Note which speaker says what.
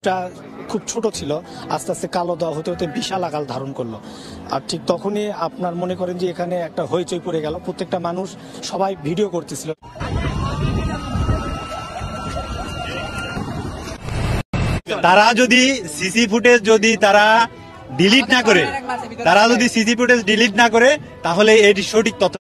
Speaker 1: টা খুব ছোট ছিল, আস্তে আস্তে কালো দাও হতে হতে বিশাল আকার ধারণ করলো। আর ঠিক তখনই আপনার মনে করেন যে এখানে একটা হইচই পড়ে গেল, প্রত্যেকটা মানুষ সবাই ভিডিও করতেছিল।
Speaker 2: তারা যদি সিসি ফুটেজ যদি তারা ডিলিট না করে তাহলে এটি সঠিক তথ্য।